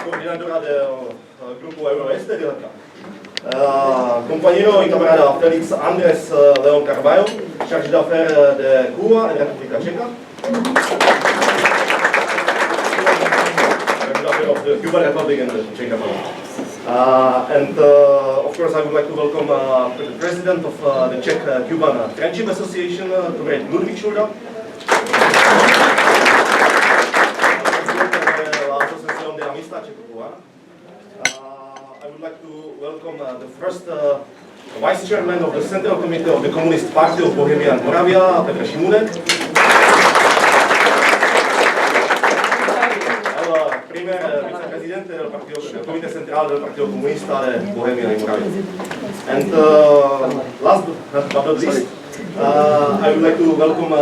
coordinadora del grupo Euroeste de Leta. Compañero y camarada Félix Andrés León Carballo, chargé d'affaires de Cuba en República Checa. Of the Cuban Republic and the Czech Republic. And of course I would like to welcome the president of the Czech-Cuban Friendship Association, Comrade Ludvík Šuda. Asociación de Amistad Čecho-Cubana. I would like to welcome the first vice chairman of the Central Committee of the Communist Party of Bohemia and Moravia, Petr Šimunek. Primer vicepresidente del Comité Central del Partido Comunista de Bohemia y Moravia. And last but not least, I would like to welcome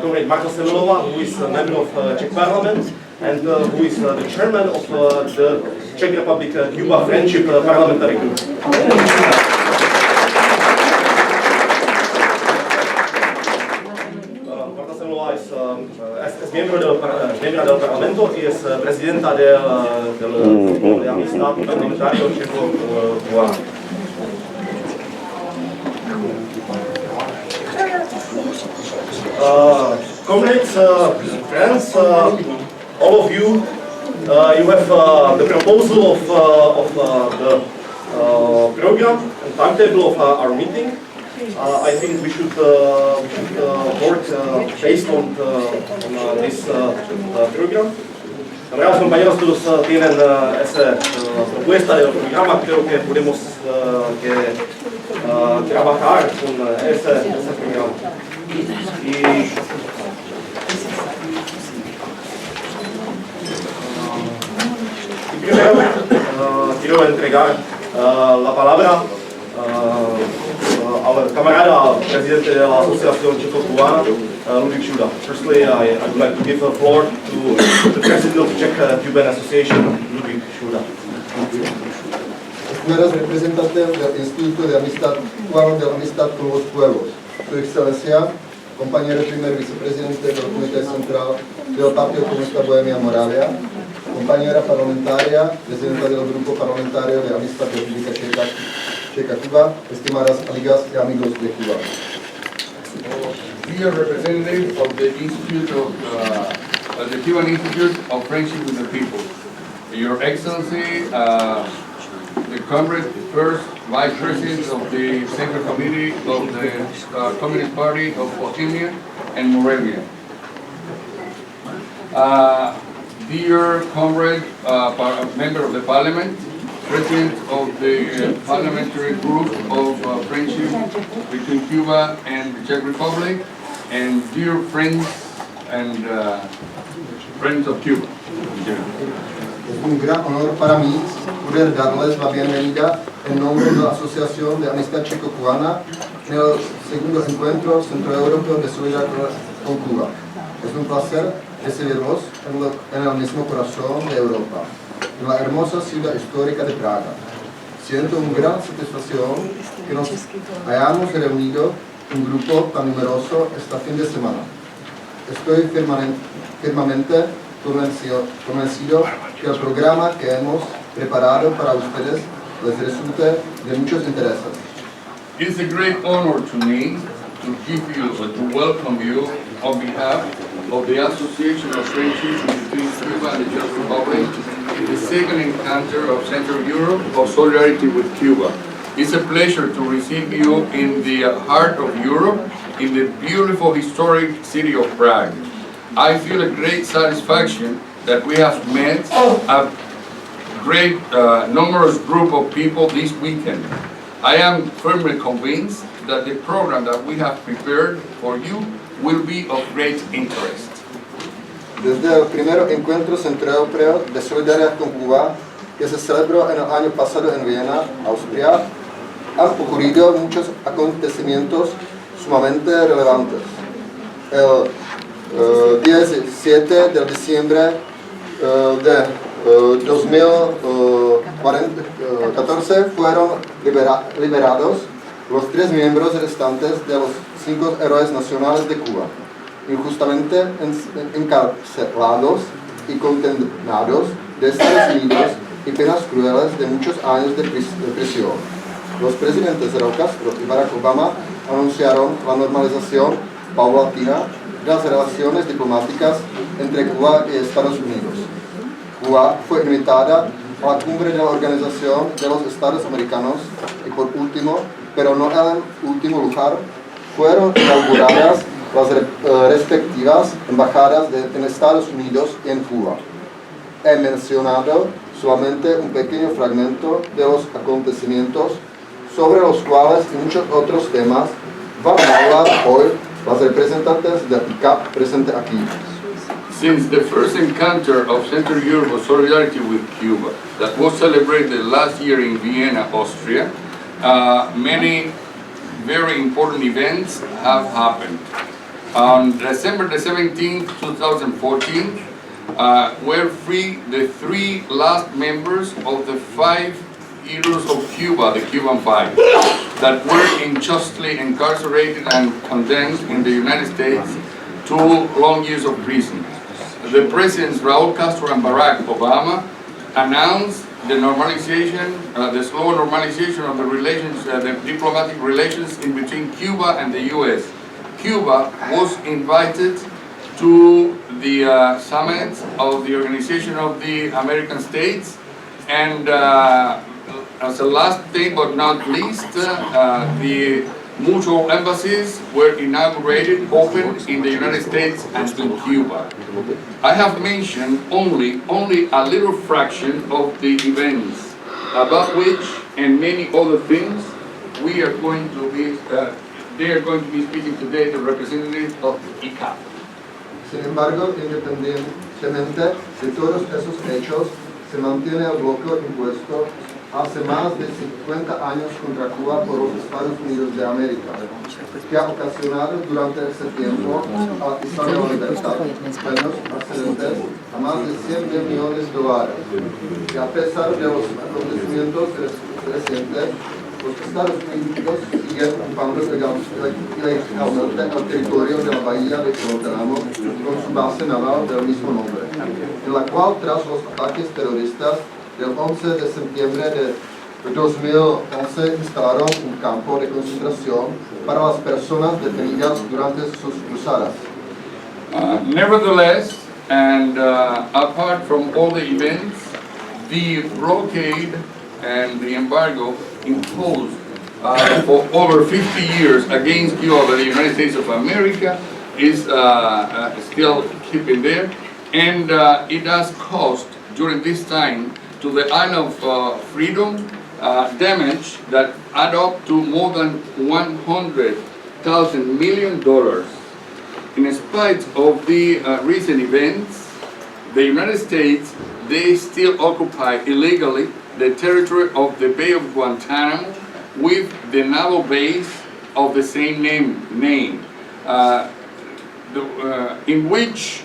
Comrade Marta Sevelová, who is a member of Czech Parliament and who is the chairman of the Czech Republic-Cuba Friendship Parliamentary Group. Marta Sevelová es miembro del Parlamento y es presidenta del Grupo de Amistad Parlamentario Čecho-Cubana. Comrades, friends, all of you, you have the proposal of the program and timetable of our meeting. I think we should work based on this program. Camarada compañeros, todos tienen esa propuesta del programa, creo que podemos trabajar con ese programa. Y primero quiero entregar la palabra al camarada presidente de la Asociación Čecho-Cubana, Ludvík Šuda. Firstly, I would like to give the floor to the president of the Czech-Cuban Association, Ludvík Šuda. Primeros representantes del Instituto de Amistad Cubano de la Amistad con los Pueblos. Su excelencia, compañero primer vicepresidente del Comité Central del Partido Comunista Bohemia Moravia, compañera parlamentaria, presidenta del Grupo Parlamentario de Amistad de República Checa-Cuba, estimadas amigas y amigos de Cuba. Dear representative of the Institute of the Cuban Institute of Friendship with the People, Your Excellency, the Congress, first Vice President of the Central Committee of the Communist Party of Bohemia and Moravia. Dear comrade, member of the Parliament, President of the Parliamentary Group of Friendship between Cuba and the Czech Republic, and dear friends and friends of Cuba. Es un gran honor para mí poder darles la bienvenida en nombre de la Asociación de Amistad Checo-Cubana en el segundo encuentro centroeuropeo de solidaridad con Cuba. Es un placer recibirlos en el mismo corazón de Europa, en la hermosa ciudad histórica de Praga. Siento una gran satisfacción que nos hayamos reunido un grupo tan numeroso este fin de semana. Estoy firmemente convencido que el programa que hemos preparado para ustedes les resulte de muchos intereses. It's a great honor to me to give you or to welcome you on behalf of the Association of Friendship between Cuba and the Czech Republic in the second encounter of Central Europe of Solidarity with Cuba. It's a pleasure to receive you in the heart of Europe, in the beautiful historic city of Prague. I feel a great satisfaction that we have met a great numerous group of people this weekend. I am firmly convinced that the program that we have prepared for you will be of great interest. Desde el primer encuentro centroeuropeo de solidaridad con Cuba, que se celebró en el año pasado en Viena, Austria, han ocurrido muchos acontecimientos sumamente relevantes. El 17 de diciembre de 2014 fueron liberados los 3 miembros restantes de los 5 héroes nacionales de Cuba, injustamente encarcelados y condenados de Estados Unidos y penas crueles de muchos años de prisión. Los presidentes Raúl Castro y Barack Obama anunciaron la normalización paulatina de las relaciones diplomáticas entre Cuba y Estados Unidos. Cuba fue invitada a la cumbre de la Organización de los Estados Americanos y por último, pero no en último lugar, fueron inauguradas las respectivas embajadas en Estados Unidos y en Cuba. He mencionado solamente un pequeño fragmento de los acontecimientos sobre los cuales y muchos otros temas van a hablar hoy las representantes de ICAP presentes aquí. Since the first encounter of Central Europe of solidarity with Cuba that was celebrated last year in Vienna, Austria, many very important events have happened. On December the 17th, 2014, were free the 3 last members of the 5 heroes of Cuba, the Cuban 5, that were unjustly incarcerated and condemned in the United States to long years of prison. The presidents Raúl Castro and Barack Obama announced the normalization, the slow normalization of the relations, the diplomatic relations in between Cuba and the U.S. Cuba was invited to the summit of the Organization of the American States, and as a last thing but not least, the mutual embassies were inaugurated, opened in the United States and in Cuba. I have mentioned only a little fraction of the events about which and many other things we are going to be, they are going to be speaking today, the representative of ICAP. Sin embargo, independientemente de todos esos hechos, se mantiene el bloqueo impuesto hace más de 50 años contra Cuba por los Estados Unidos de América, que ha ocasionado durante ese tiempo a Isabel Libertad daños procedentes a más de $100 millones. Y a pesar de los acontecimientos recientes, los Estados Unidos siguen ocupando ilegalmente el territorio de la bahía de Guantánamo con su base naval del mismo nombre, en la cual tras los ataques terroristas del 11 de septiembre de 2011 instalaron un campo de concentración para las personas detenidas durante sus cruzadas. Nevertheless, and apart from all the events, the blockade and the embargo imposed for over 50 years against Cuba by the United States of America is still keeping there, and it has caused during this time to the island of freedom damage that add up to more than $100,000 million. In spite of the recent events, the United States, they still occupy illegally the territory of the Bay of Guantanamo with the naval base of the same name in which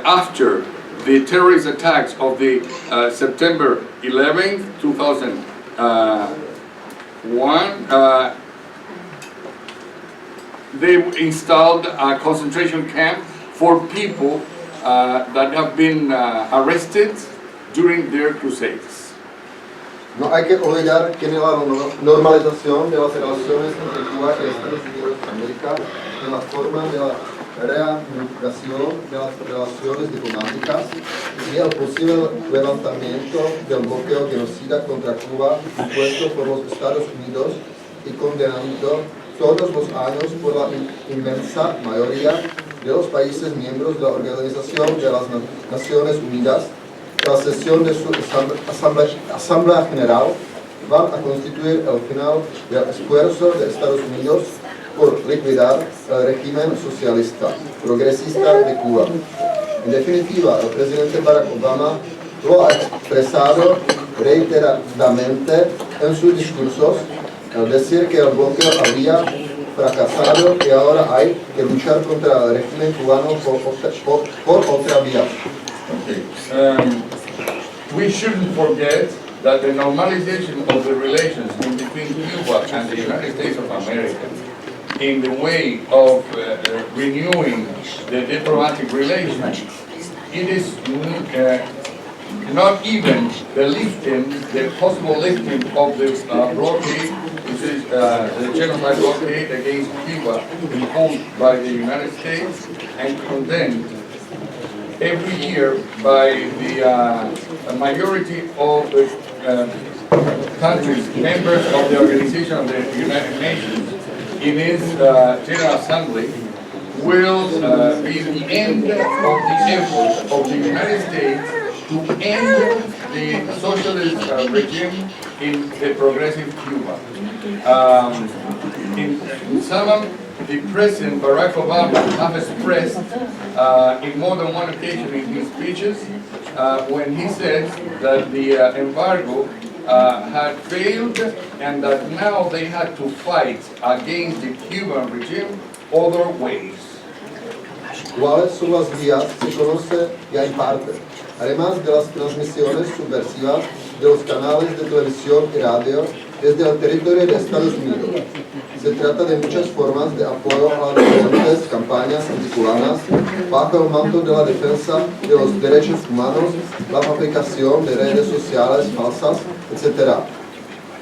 after the terrorist attacks of the September 11th, 2001, they installed a concentration camp for people that have been arrested during their crusades. No hay que olvidar que la normalización de las relaciones entre Cuba y Estados Unidos de América en la forma de la reanudación de las relaciones diplomáticas y el posible levantamiento del bloqueo genocida contra Cuba impuesto por los Estados Unidos y condenando todos los años por la inmensa mayoría de los países miembros de la Organización de las Naciones Unidas. La sesión de su Asamblea General va a constituir el final del esfuerzo de Estados Unidos por liquidar el régimen socialista, progresista de Cuba. En definitiva, el presidente Barack Obama lo ha expresado reiteradamente en sus discursos al decir que el bloqueo había fracasado y ahora hay que luchar contra el régimen cubano por otra vía. We shouldn't forget that the normalization of the relations in between Cuba and the United States of America in the way of renewing the diplomatic relations, it is not even the possible lifting of the blockade, which is the genocide blockade against Cuba imposed by the United States and condemned every year by the majority of the countries, members of the Organization of the United Nations, in its General Assembly, will be the end of the effort of the United States to end the socialist regime in the progressive Cuba. In summer, the President Barack Obama has expressed in more than one occasion in his speeches when he said that the embargo had failed and that now they had to fight against the Cuban regime other ways. ¿Cuáles son las vías? Se conoce ya en parte. Además de las transmisiones subversivas de los canales de televisión y radio desde el territorio de Estados Unidos. Se trata de muchas formas de apoyo a las diferentes campañas anticubanas bajo el manto de la defensa de los derechos humanos, la fabricación de redes sociales falsas, etc.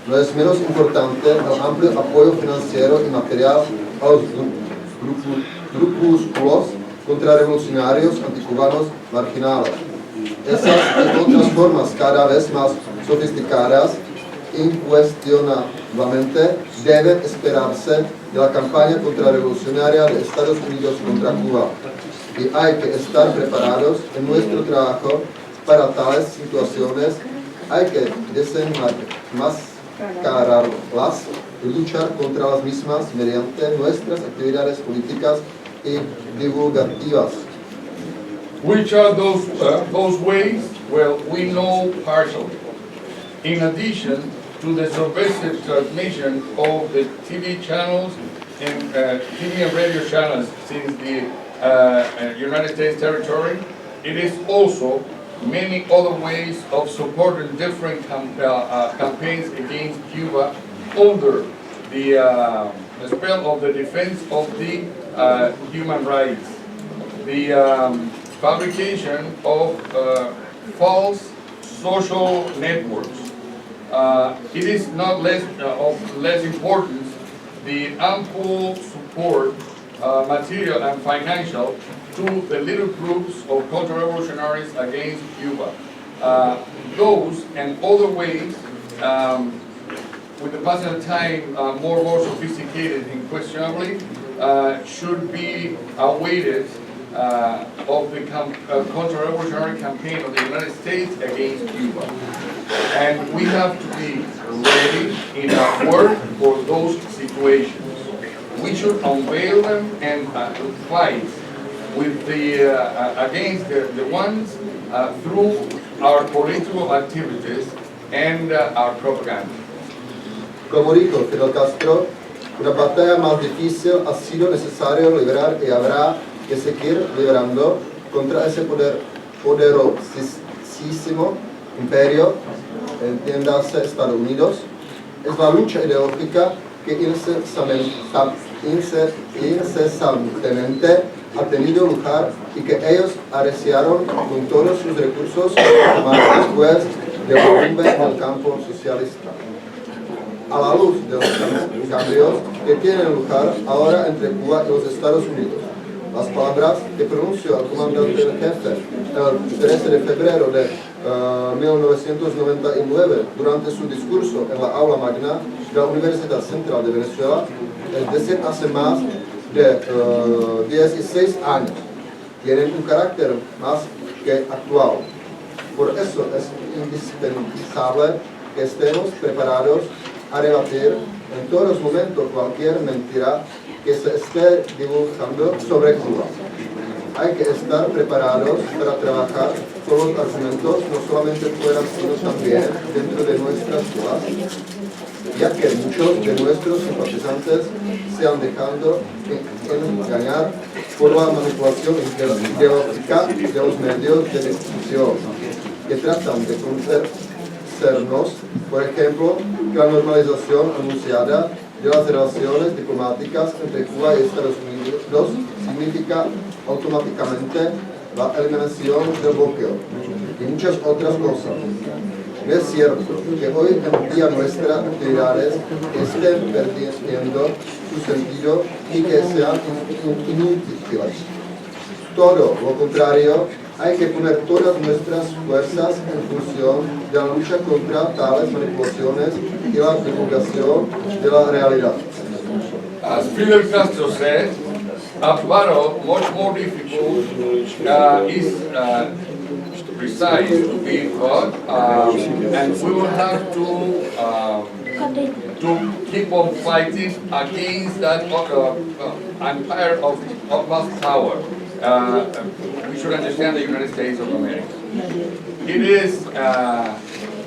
No es menos importante el amplio apoyo financiero y material a los grupúsculos contrarrevolucionarios anticubanos marginales. Esas y otras formas cada vez más sofisticadas incuestionablemente deben esperarse de la campaña contrarrevolucionaria de Estados Unidos contra Cuba. Y hay que estar preparados en nuestro trabajo para tales situaciones. Hay que desenmascararlas y luchar contra las mismas mediante nuestras actividades políticas y divulgativas. Which are those ways? Well, we know partially. In addition to the subversive transmission of the TV channels and TV and radio channels since the United States territory, it is also many other ways of supporting different campaigns against Cuba under the spell of the defense of the human rights. The fabrication of false social networks. It is not less of less importance the ample support, material and financial, to the little groups of counter-revolutionaries against Cuba. Those and other ways, with the passing of time, more and more sophisticated and questionably, should be awaited of the counter-revolutionary campaign of the United States against Cuba. And we have to be ready in our work for those situations. We should unveil them and fight with the against the ones through our political activities and our propaganda. Como dijo Fidel Castro, una batalla más difícil ha sido necesario librar y habrá que seguir librando contra ese poderosísimo imperio, entiéndase Estados Unidos. Es la lucha ideológica que incesantemente ha tenido lugar y que ellos arreciaron con todos sus recursos más después del derrumbe del campo socialista. A la luz de los cambios que tienen lugar ahora entre Cuba y los Estados Unidos, las palabras que pronunció el comandante en jefe el 13 de febrero de 1999 durante su discurso en la aula magna de la Universidad Central de Venezuela, es decir, hace más de 16 años, tienen un carácter más que actual. Por eso es indispensable que estemos preparados a rebatir en todos los momentos cualquier mentira que se esté divulgando sobre Cuba. Hay que estar preparados para trabajar con los argumentos no solamente fuera, sino también dentro de nuestras clases, ya que muchos de nuestros simpatizantes se han dejado engañar por la manipulación ideológica de los medios de distribución, que tratan de convencernos, por ejemplo, que la normalización anunciada de las relaciones diplomáticas entre Cuba y Estados Unidos significa automáticamente la eliminación del bloqueo y muchas otras cosas. No es cierto que hoy en día nuestras actividades estén perdiendo su sentido y que sean inútiles. Todo lo contrario, hay que poner todas nuestras fuerzas en función de la lucha contra tales manipulaciones y la divulgación de la realidad. As Fidel Castro said, a battle much more difficult is precise to be fought, and we will have to keep on fighting against that empire of utmost power. We should understand the United States of America. It is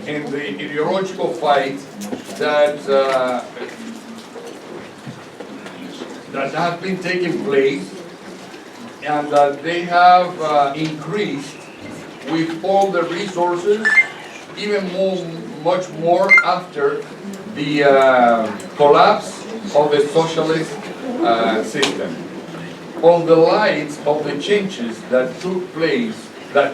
in the ideological fight that has been taking place, and that they have increased with all the resources, even much more after the collapse of the socialist system. On the light of the changes that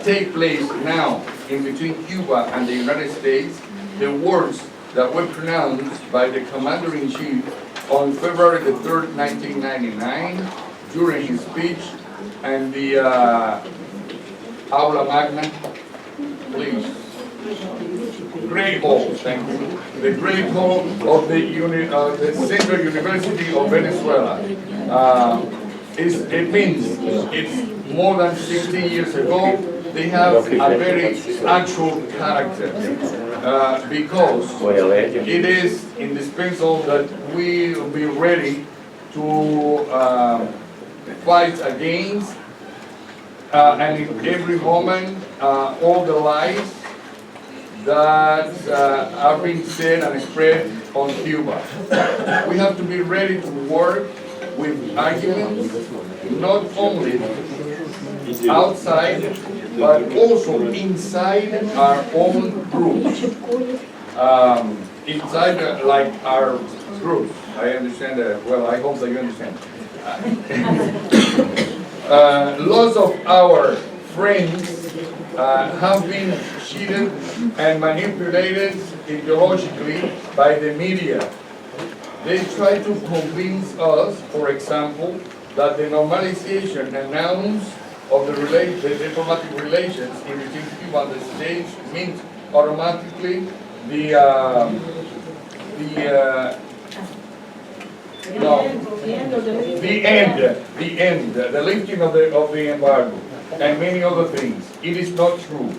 take place now in between Cuba and the United States, the words that were pronounced by the Commander-in-Chief on February the 3rd, 1999, during his speech, and the Aula Magna, please. Great Hall, thank you. The Great Hall of the Central University of Venezuela. It means it's more than 60 years ago. They have a very actual character because it is indispensable that we will be ready to fight against and in every moment all the lies that are being said and spread on Cuba. We have to be ready to work with arguments, not only outside, but also inside our own groups. Inside, like our groups. I understand that. Well, I hope that you understand. Lots of our friends have been cheated and manipulated ideologically by the media. They try to convince us, for example, that the normalization announced of the diplomatic relations in between Cuba and the States means automatically the lifting of the embargo and many other things. It is not true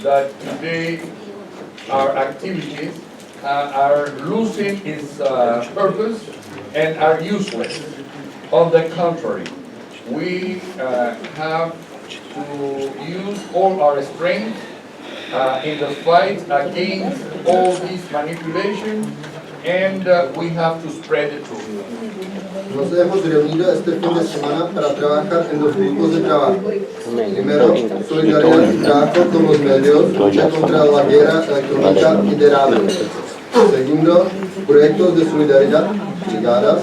that today our activities are losing its purpose and are useless. On the contrary, we have to use all our strength in the fight against all these manipulations, and we have to spread the truth. Nos hemos reunido este fin de semana para trabajar en dos grupos de trabajo. Primero, solidaridad y trabajo con los medios, lucha contra la guerra electrónica y de radio. Segundo, proyectos de solidaridad, brigadas,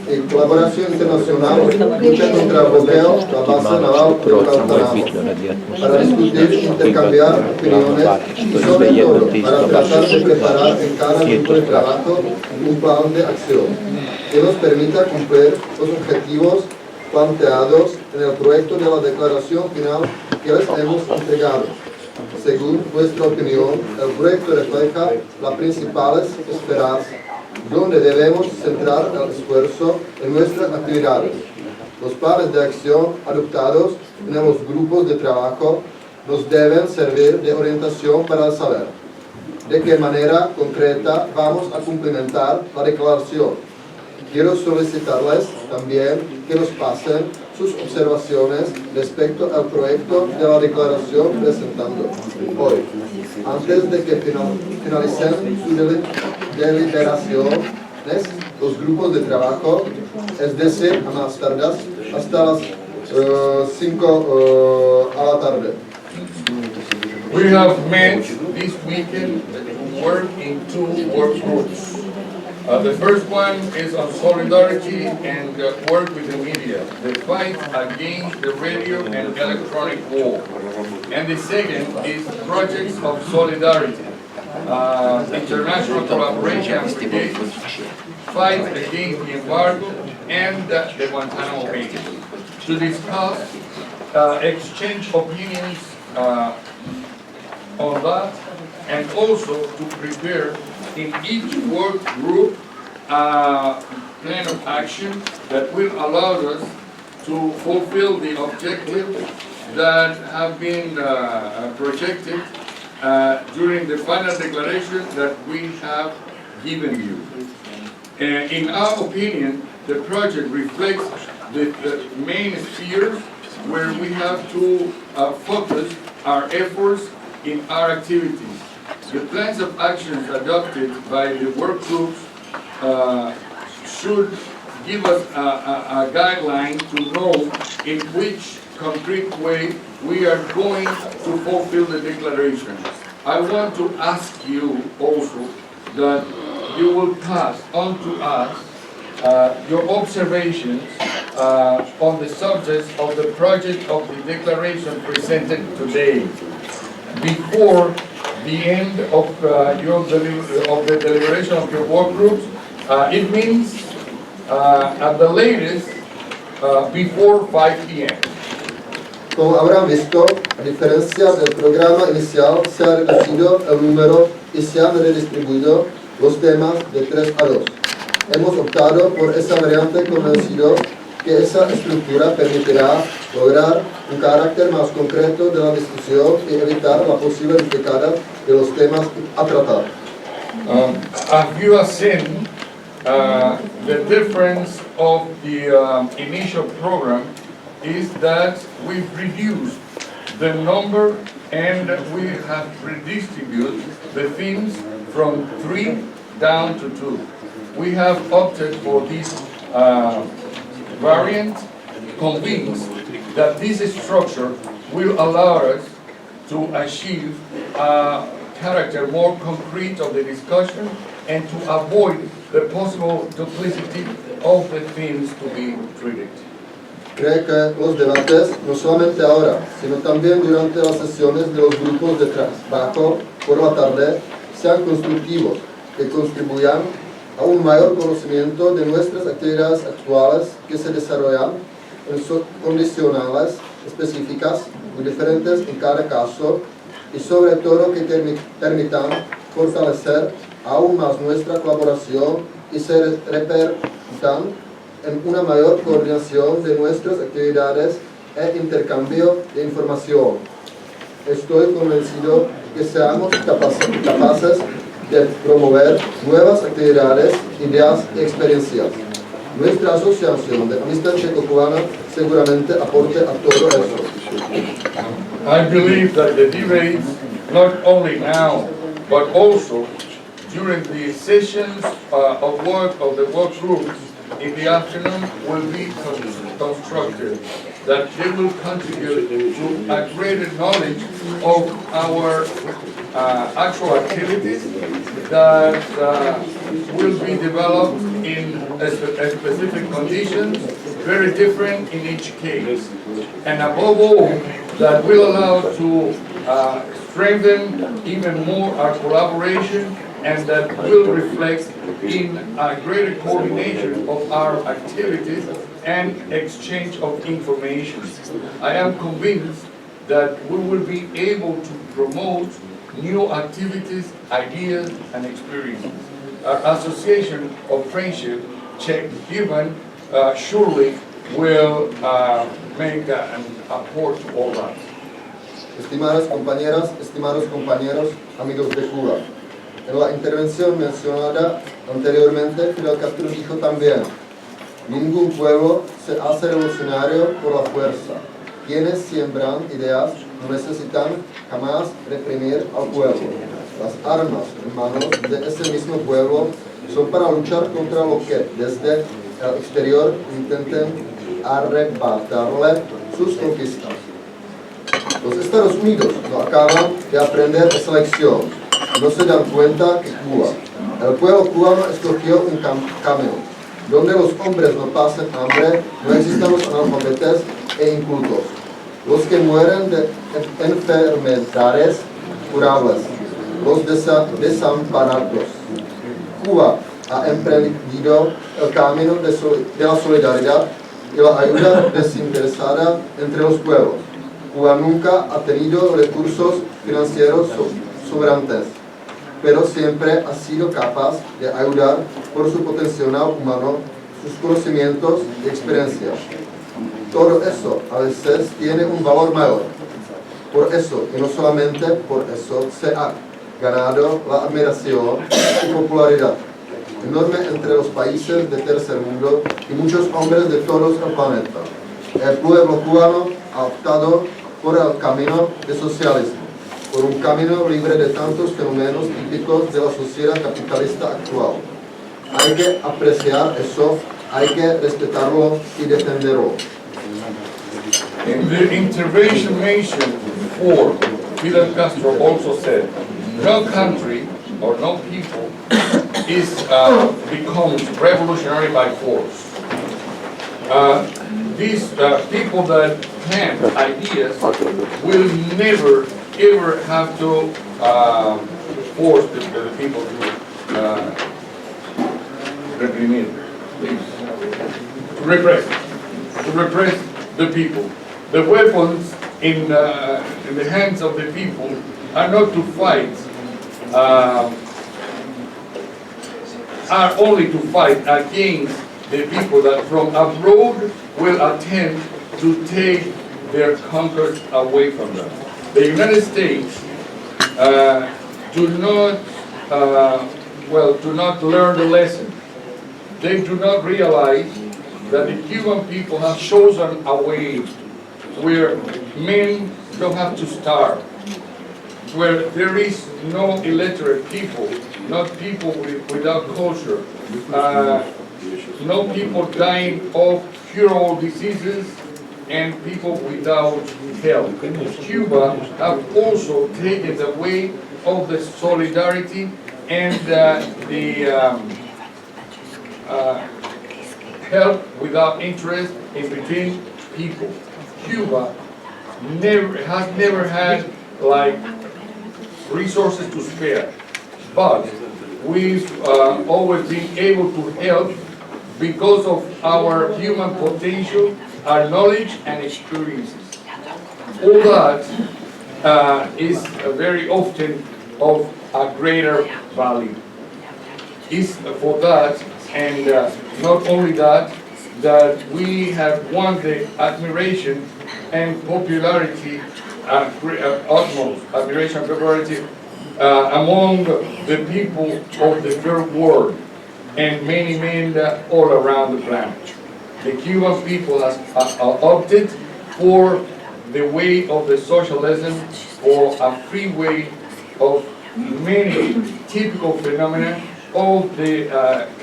y colaboración internacional, lucha contra el bloqueo, la base naval de Guantánamo, para discutir y intercambiar opiniones y sobre todo para tratar de preparar en cada grupo de trabajo un plan de acción que nos permita cumplir los objetivos planteados en el proyecto de la declaración final que les hemos entregado. Según nuestra opinión, el proyecto refleja las principales esferas donde debemos centrar el esfuerzo en nuestras actividades. Los planes de acción adoptados en los grupos de trabajo nos deben servir de orientación para saber de qué manera concreta vamos a cumplimentar la declaración. Quiero solicitarles también que nos pasen sus observaciones respecto al proyecto de la declaración presentando hoy, antes de que finalicen su deliberaciones los grupos de trabajo, es decir, a más tardar hasta las 5 a la tarde. We have met this weekend to work in two work groups. The first one is on solidarity and work with the media, the fight against the radio and electronic war. And the second is projects of solidarity, international collaboration and engagement, fight against the embargo and the Guantanamo Bay, to discuss, exchange opinions on that, and also to prepare in each work group a plan of action that will allow us to fulfill the objectives that have been projected during the final declaration that we have given you. In our opinion, the project reflects the main spheres where we have to focus our efforts in our activities. The plans of actions adopted by the work groups should give us a guideline to know in which concrete way we are going to fulfill the declaration. I want to ask you also that you will pass on to us your observations on the subjects of the project of the declaration presented today before the end of the deliberation of your work groups. It means at the latest before 5 p.m. Como habrán visto, a diferencia del programa inicial, se ha reducido el número y se han redistribuido los temas de 3 a 2. Hemos optado por esa variante convencido que esa estructura permitirá lograr un carácter más concreto de la discusión y evitar la posible duplicada de los temas a tratar. As you have seen, the difference of the initial program is that we've reduced the number and we have redistributed the themes from 3 down to 2. We have opted for this variant, convinced that this structure will allow us to achieve a character more concrete of the discussion and to avoid the possible duplicity of the themes to be treated. Cree que los debates, no solamente ahora, sino también durante las sesiones de los grupos de trabajo por la tarde, sean constructivos, que contribuyan a un mayor conocimiento de nuestras actividades actuales que se desarrollan en condicionales específicas, muy diferentes en cada caso, y sobre todo que permitan fortalecer aún más nuestra colaboración y se repercutan en una mayor coordinación de nuestras actividades e intercambio de información. Estoy convencido que seamos capaces de promover nuevas actividades, ideas y experiencias. Nuestra asociación de amistad checo-cubana seguramente aporte a todo eso. I believe that the debates, not only now, but also during the sessions of work of the work groups in the afternoon will be constructive, that they will contribute to a greater knowledge of our actual activities that will be developed in specific conditions, very different in each case. And above all, that will allow to strengthen even more our collaboration, and that will reflect in a greater coordination of our activities and exchange of information. I am convinced that we will be able to promote new activities, ideas, and experiences. Our Association of Friendship, Czech-Cuban, surely will make an apport to all that. Estimadas compañeras, estimados compañeros, amigos de Cuba. En la intervención mencionada anteriormente, Fidel Castro dijo también: ningún pueblo se hace revolucionario por la fuerza. Quienes siembran ideas no necesitan jamás reprimir al pueblo. Las armas en manos de ese mismo pueblo son para luchar contra lo que desde el exterior intenten arrebatarle sus conquistas. Los Estados Unidos no acaban de aprender esa lección. No se dan cuenta que Cuba, El pueblo cubano escogió un camino, donde los hombres no pasen hambre, no existan los analfabetes e incultos, los que mueren de enfermedades curables, los desamparados. Cuba ha emprendido el camino de la solidaridad y la ayuda desinteresada entre los pueblos. Cuba nunca ha tenido recursos financieros sobrantes, pero siempre ha sido capaz de ayudar por su potencial humano, sus conocimientos y experiencias. Todo eso a veces tiene un valor mayor. Por eso, y no solamente por eso, se ha ganado la admiración y popularidad enorme entre los países del tercer mundo y muchos hombres de todos el planeta. El pueblo cubano ha optado por el camino del socialismo, por un camino libre de tantos fenómenos típicos de la sociedad capitalista actual. Hay que apreciar eso, hay que respetarlo y defenderlo. In the intervention mentioned before, Fidel Castro also said, no country or no people becomes revolutionary by force. These people that plant ideas will never ever have to force the people to reprimir, to repress the people. The weapons in the hands of the people are not to fight, are only to fight against the people that from abroad will attempt to take their conquest away from them. The United States do not learn the lesson. They do not realize that the Cuban people have chosen a way where men don't have to starve, where there is no illiterate people, not people without culture, no people dying of curable diseases, and people without health. Cuba have also taken the way of the solidarity and the help without interest in between people. Cuba has never had like resources to spare, but we've always been able to help because of our human potential, our knowledge and experiences. All that is very often of a greater value. Is for that, and not only that, that we have won the admiration and popularity, utmost admiration and popularity among the people of the third world and many men all around the planet. The Cuban people has opted for the way of the socialism, for a free way of many typical phenomena of the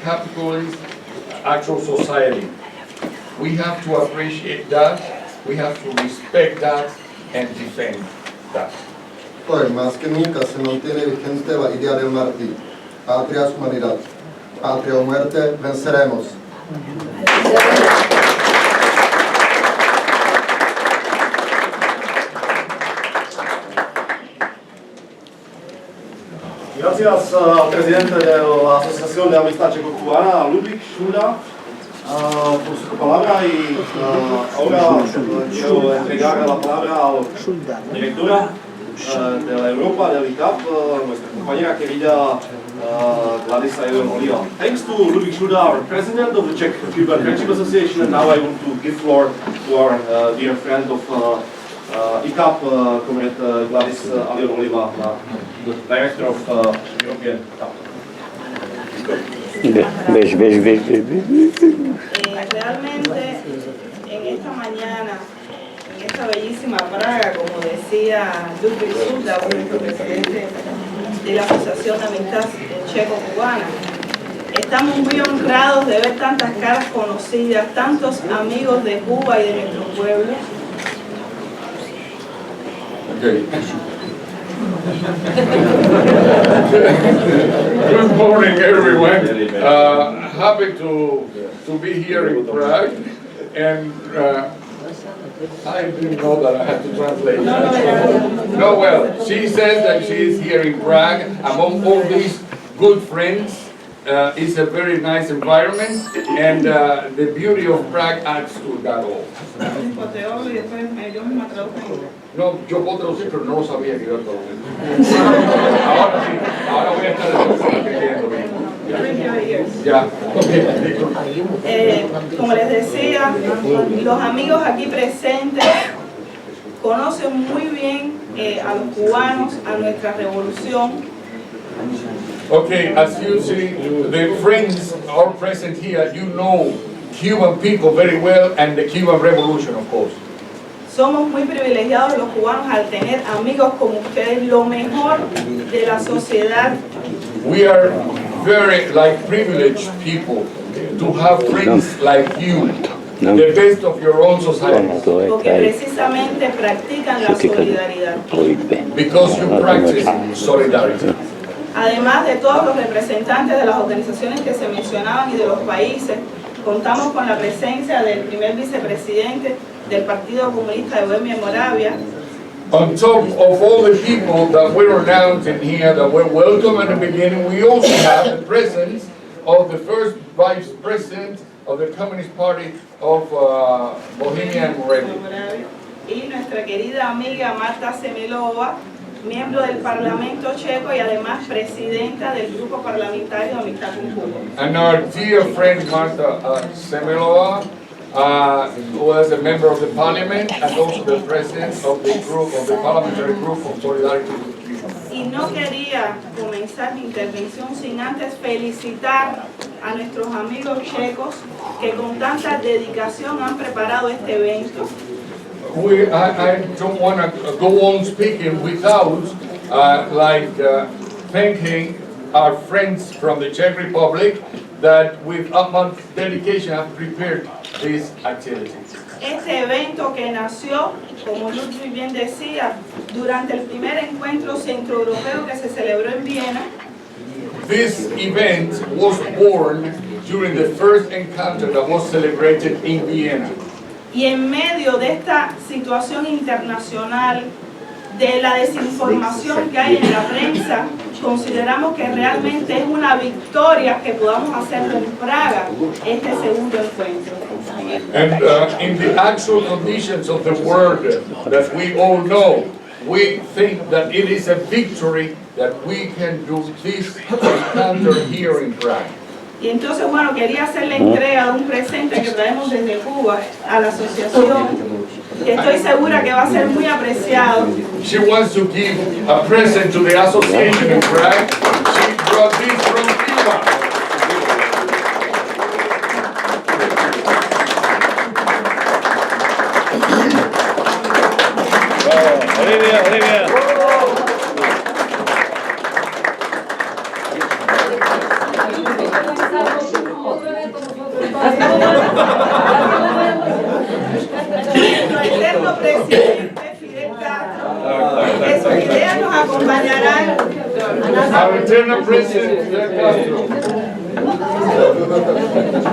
capitalist actual society. We have to appreciate that, we have to respect that, and defend that. Hoy, más que nunca se mantiene vigente la idea del mártir. Patria es humanidad. Patria o muerte, venceremos. Gracias, presidente de la Asociación de Amistad Checo-Cubana, Ludwig Schuda, por su palabra, y ahora quiero entregar la palabra a la directora de la Europa, del ICAP, nuestra compañera querida Gladys Oliva. Thanks to Ludwig Schuda, our president of the Czech Cuban Friendship Association, and now I want to give floor to our dear friend of ICAP, Comrade Gladys Oliva, the director of European ICAP. Realmente en esta mañana, en esta bellísima Praga, como decía Ludwig Schuda, nuestro presidente de la Asociación de Amistad Checo-Cubana, estamos muy honrados de ver tantas caras conocidas, tantos amigos de Cuba y de nuestro pueblo. Okay. Good morning, everyone. Happy to be here in Prague, and I didn't know that I had to translate. No, well, she says that she is here in Prague among all these good friends. It's a very nice environment, and the beauty of Prague adds to that all. No, yo puedo traducir, pero no lo sabía que iba a traducir. Ahora sí, ahora voy a estar entendiendo bien. Ya. Como les decía, los amigos aquí presentes conocen muy bien a los cubanos, a nuestra revolución. Okay, as you see, the friends are present here. You know Cuban people very well, and the Cuban Revolution, of course. Somos muy privilegiados los cubanos al tener amigos como ustedes, lo mejor de la sociedad. We are very privileged people to have friends like you, the best of your own society. Porque precisamente practican la solidaridad. Because you practice solidarity. Además de todos los representantes de las organizaciones que se mencionaban y de los países, contamos con la presencia del primer vicepresidente del Partido Comunista de Bohemia y Moravia. On top of all the people that were announced in here that were welcome at the beginning, we also have the presence of the first vice president of the Communist Party of Bohemia and Moravia. Y nuestra querida amiga Marta Semelova, miembro del Parlamento Checo y además presidenta del Grupo Parlamentario de Amistad con Cuba. And our dear friend Marta Semelova, who was a member of the Parliament and also the president of the group, of the Parliamentary Group of Solidarity with Cuba. Y no quería comenzar mi intervención sin antes felicitar a nuestros amigos checos que con tanta dedicación han preparado este evento. I don't want to go on speaking without thanking our friends from the Czech Republic that with utmost dedication have prepared this activity. Este evento que nació, como Ludwig bien decía, durante el primer encuentro centroeuropeo que se celebró en Viena. This event was born during the first encounter that was celebrated in Vienna. Y en medio de esta situación internacional, de la desinformación que hay en la prensa, consideramos que realmente es una victoria que podamos hacerlo en Praga, este segundo encuentro. And in the actual conditions of the world that we all know, we think that it is a victory that we can do this encounter here in Prague. Y entonces, bueno, quería hacerle entrega de un presente que traemos desde Cuba a la asociación, que estoy segura que va a ser muy apreciado. She wants to give a present to the association in Prague. She brought this from Cuba. Olivia. Nuestro eterno presidente Fidel Castro, que sus ideas nos acompañarán. Our eternal president, Fidel Castro,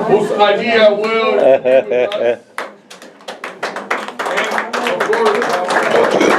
whose idea will, and of course,